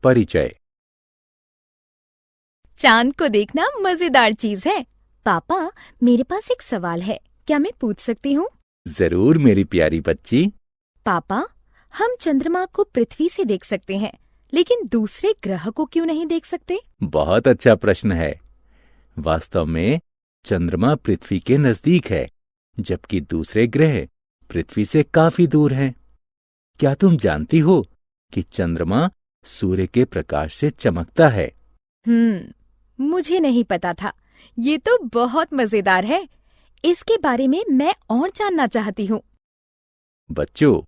परिचय। चांद को देखना मजेदार चीज है। पापा, मेरे पास एक सवाल है, क्या मैं पूछ सकती हूँ? जरूर मेरी प्यारी बच्ची। पापा, हम चंद्रमा को पृथ्वी से देख सकते हैं, लेकिन दूसरे ग्रह को क्यों नहीं देख सकते? बहुत अच्छा प्रश्न है। वास्तव में चंद्रमा पृथ्वी के नजदीक है, जबकि दूसरे ग्रह पृथ्वी से काफी दूर हैं। क्या तुम जानती हो कि चंद्रमा सूर्य के प्रकाश से चमकता है? मुझे नहीं पता था। ये तो बहुत मजेदार है। इसके बारे में मैं और जानना चाहती हूँ। बच्चों,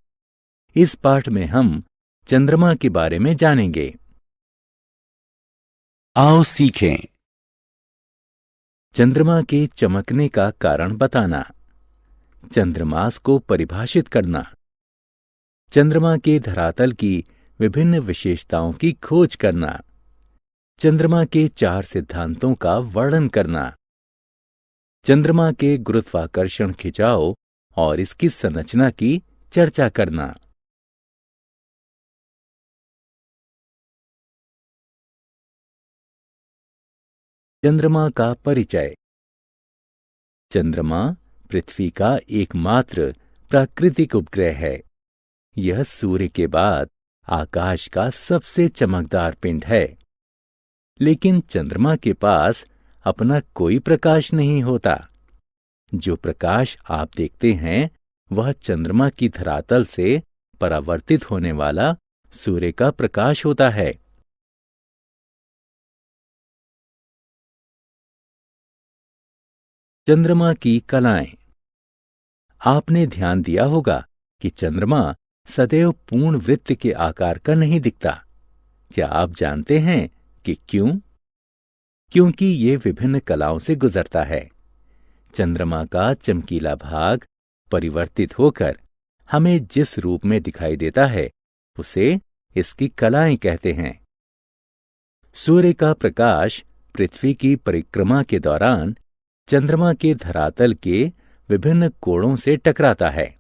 इस पाठ में हम चंद्रमा के बारे में जानेंगे। आओ सीखें। चंद्रमा के चमकने का कारण बताना, चंद्रमास को परिभाषित करना, चंद्रमा के धरातल की विभिन्न विशेषताओं की खोज करना, चंद्रमा के 4 सिद्धांतों का वर्णन करना, चंद्रमा के गुरुत्वाकर्षण खिंचाव और इसकी संरचना की चर्चा करना। चंद्रमा का परिचय। चंद्रमा पृथ्वी का एकमात्र प्राकृतिक उपग्रह है। यह सूर्य के बाद आकाश का सबसे चमकदार पिंड है। लेकिन चंद्रमा के पास अपना कोई प्रकाश नहीं होता। जो प्रकाश आप देखते हैं वह चंद्रमा की धरातल से परावर्तित होने वाला सूर्य का प्रकाश होता है। चंद्रमा की कलाएं। आपने ध्यान दिया होगा कि चंद्रमा सदैव पूर्ण वृत्त के आकार का नहीं दिखता। क्या आप जानते हैं कि क्यों? क्योंकि ये विभिन्न कलाओं से गुजरता है। चंद्रमा का चमकीला भाग परिवर्तित होकर हमें जिस रूप में दिखाई देता है उसे इसकी कलाएं कहते हैं। सूर्य का प्रकाश पृथ्वी की परिक्रमा के दौरान चंद्रमा के धरातल के विभिन्न कोणों से टकराता है।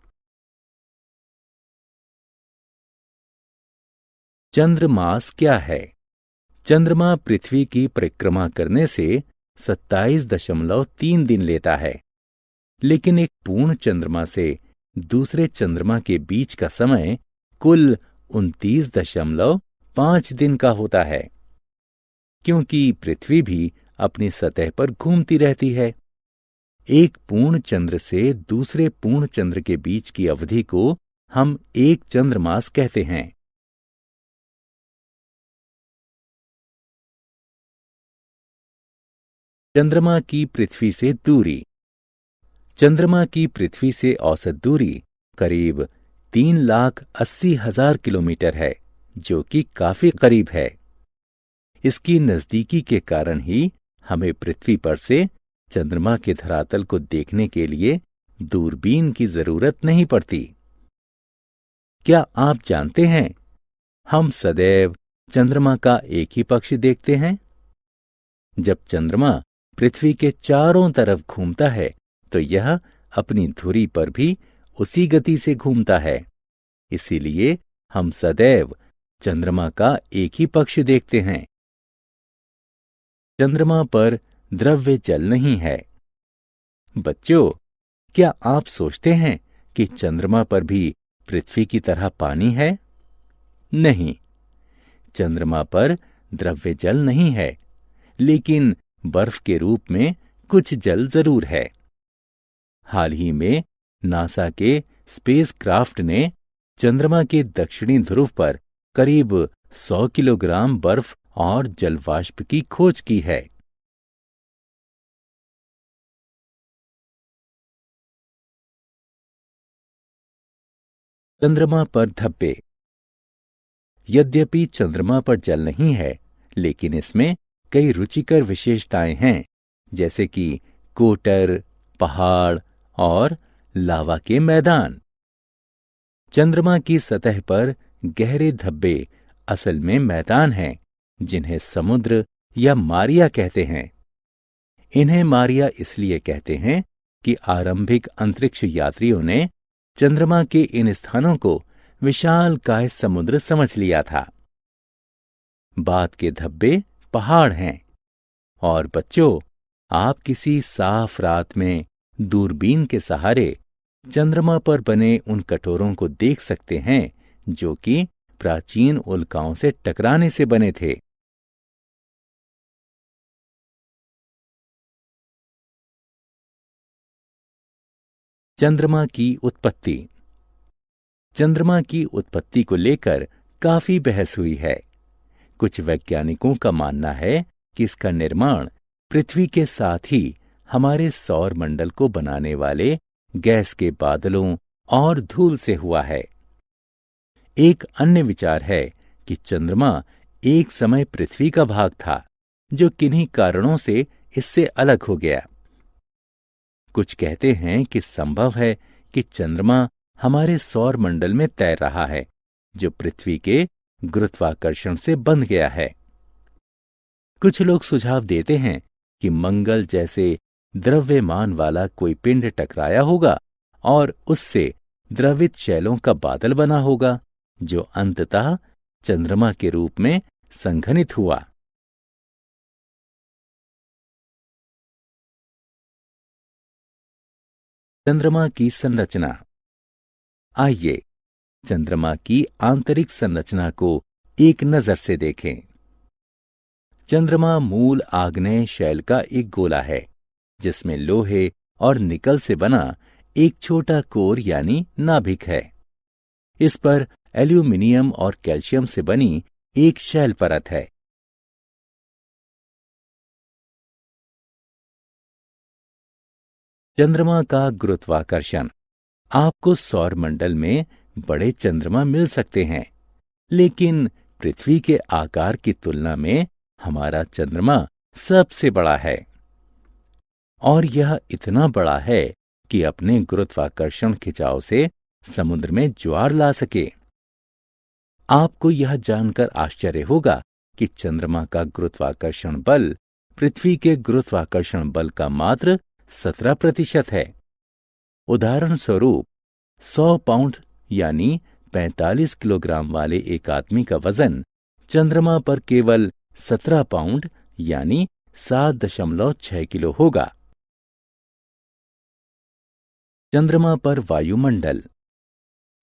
चंद्रमास क्या है? चंद्रमा पृथ्वी की परिक्रमा करने से 27.3 दिन लेता है, लेकिन एक पूर्ण चंद्रमा से दूसरे चंद्रमा के बीच का समय कुल 29.5 दिन का होता है। क्योंकि पृथ्वी भी अपनी सतह पर घूमती रहती है, एक पूर्ण चंद्र से दूसरे पूर्ण चंद्र के बीच की अवधि को हम एक चंद्रमास कहते हैं। चंद्रमा की पृथ्वी से दूरी। चंद्रमा की पृथ्वी से औसत दूरी करीब 3,80,000 किलोमीटर है, जो कि काफी करीब है। इसकी नजदीकी के कारण ही हमें पृथ्वी पर से चंद्रमा के धरातल को देखने के लिए दूरबीन की जरूरत नहीं पड़ती। क्या आप जानते हैं, हम सदैव चंद्रमा का एक ही पक्ष देखते हैं। जब चंद्रमा पृथ्वी के चारों तरफ घूमता है तो यह अपनी धुरी पर भी उसी गति से घूमता है। इसीलिए हम सदैव चंद्रमा का एक ही पक्ष देखते हैं। चंद्रमा पर द्रव्य जल नहीं है। बच्चों, क्या आप सोचते हैं कि चंद्रमा पर भी पृथ्वी की तरह पानी है? नहीं, चंद्रमा पर द्रव्य जल नहीं है, लेकिन बर्फ के रूप में कुछ जल जरूर है। हाल ही में नासा के स्पेसक्राफ्ट ने चंद्रमा के दक्षिणी ध्रुव पर करीब 100 किलोग्राम बर्फ और जलवाष्प की खोज की है। चंद्रमा पर धब्बे। यद्यपि चंद्रमा पर जल नहीं है, लेकिन इसमें कई रुचिकर विशेषताएं हैं, जैसे कि कोटर, पहाड़ और लावा के मैदान। चंद्रमा की सतह पर गहरे धब्बे असल में मैदान हैं, जिन्हें समुद्र या मारिया कहते हैं। इन्हें मारिया इसलिए कहते हैं कि आरंभिक अंतरिक्ष यात्रियों ने चंद्रमा के इन स्थानों को विशालकाय समुद्र समझ लिया था। बात के धब्बे पहाड़ हैं। और बच्चों, आप किसी साफ रात में दूरबीन के सहारे चंद्रमा पर बने उन कटोरों को देख सकते हैं जो कि प्राचीन उल्काओं से टकराने से बने थे। चंद्रमा की उत्पत्ति। चंद्रमा की उत्पत्ति को लेकर काफी बहस हुई है। कुछ वैज्ञानिकों का मानना है कि इसका निर्माण पृथ्वी के साथ ही हमारे सौर मंडल को बनाने वाले गैस के बादलों और धूल से हुआ है। एक अन्य विचार है कि चंद्रमा एक समय पृथ्वी का भाग था जो किन्हीं कारणों से इससे अलग हो गया। कुछ कहते हैं कि संभव है कि चंद्रमा हमारे सौर मंडल में तैर रहा है जो पृथ्वी के गुरुत्वाकर्षण से बंध गया है। कुछ लोग सुझाव देते हैं कि मंगल जैसे द्रव्यमान वाला कोई पिंड टकराया होगा और उससे द्रवित शैलों का बादल बना होगा जो अंततः चंद्रमा के रूप में संघनित हुआ। चंद्रमा की संरचना। आइए चंद्रमा की आंतरिक संरचना को एक नजर से देखें। चंद्रमा मूल आग्नेय शैल का एक गोला है जिसमें लोहे और निकल से बना एक छोटा कोर यानी नाभिक है। इस पर एल्यूमिनियम और कैल्शियम से बनी एक शैल परत है। चंद्रमा का गुरुत्वाकर्षण। आपको सौर मंडल में बड़े चंद्रमा मिल सकते हैं, लेकिन पृथ्वी के आकार की तुलना में हमारा चंद्रमा सबसे बड़ा है। और यह इतना बड़ा है कि अपने गुरुत्वाकर्षण खिंचाव से समुद्र में ज्वार ला सके। आपको यह जानकर आश्चर्य होगा कि चंद्रमा का गुरुत्वाकर्षण बल पृथ्वी के गुरुत्वाकर्षण बल का मात्र 17% है। उदाहरण स्वरूप 100 पाउंड यानी 45 किलोग्राम वाले एक आदमी का वजन चंद्रमा पर केवल 17 पाउंड यानी 7.6 किलो होगा। चंद्रमा पर वायुमंडल।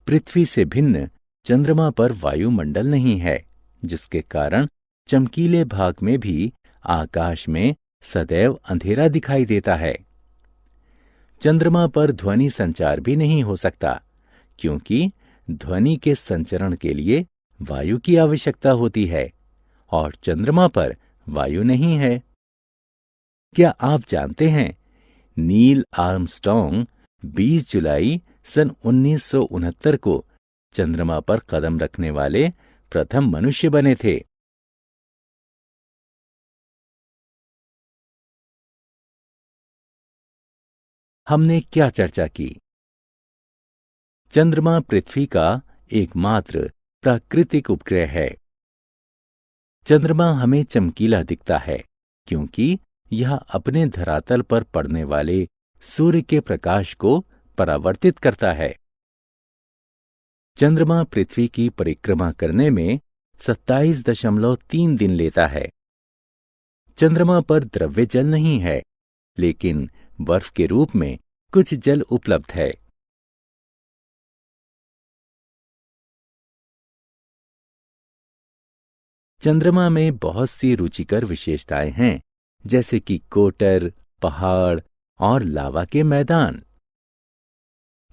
पृथ्वी से भिन्न चंद्रमा पर वायुमंडल नहीं है, जिसके कारण चमकीले भाग में भी आकाश में सदैव अंधेरा दिखाई देता है। चंद्रमा पर ध्वनि संचार भी नहीं हो सकता, क्योंकि ध्वनि के संचरण के लिए वायु की आवश्यकता होती है और चंद्रमा पर वायु नहीं है। क्या आप जानते हैं, नील आर्मस्ट्रॉन्ग 20 जुलाई सन 1969 को चंद्रमा पर कदम रखने वाले प्रथम मनुष्य बने थे। हमने क्या चर्चा की? चंद्रमा पृथ्वी का एकमात्र प्राकृतिक उपग्रह है। चंद्रमा हमें चमकीला दिखता है क्योंकि यह अपने धरातल पर पड़ने वाले सूर्य के प्रकाश को परावर्तित करता है। चंद्रमा पृथ्वी की परिक्रमा करने में 27.3 दिन लेता है। चंद्रमा पर द्रव्य जल नहीं है, लेकिन बर्फ के रूप में कुछ जल उपलब्ध है। चंद्रमा में बहुत सी रुचिकर विशेषताएं हैं, जैसे कि कोटर, पहाड़ और लावा के मैदान।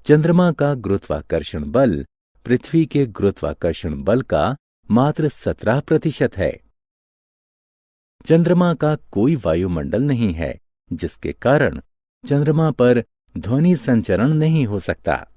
चंद्रमा का गुरुत्वाकर्षण बल पृथ्वी के गुरुत्वाकर्षण बल का मात्र 17% है। चंद्रमा का कोई वायुमंडल नहीं है, जिसके कारण चंद्रमा पर ध्वनि संचरण नहीं हो सकता।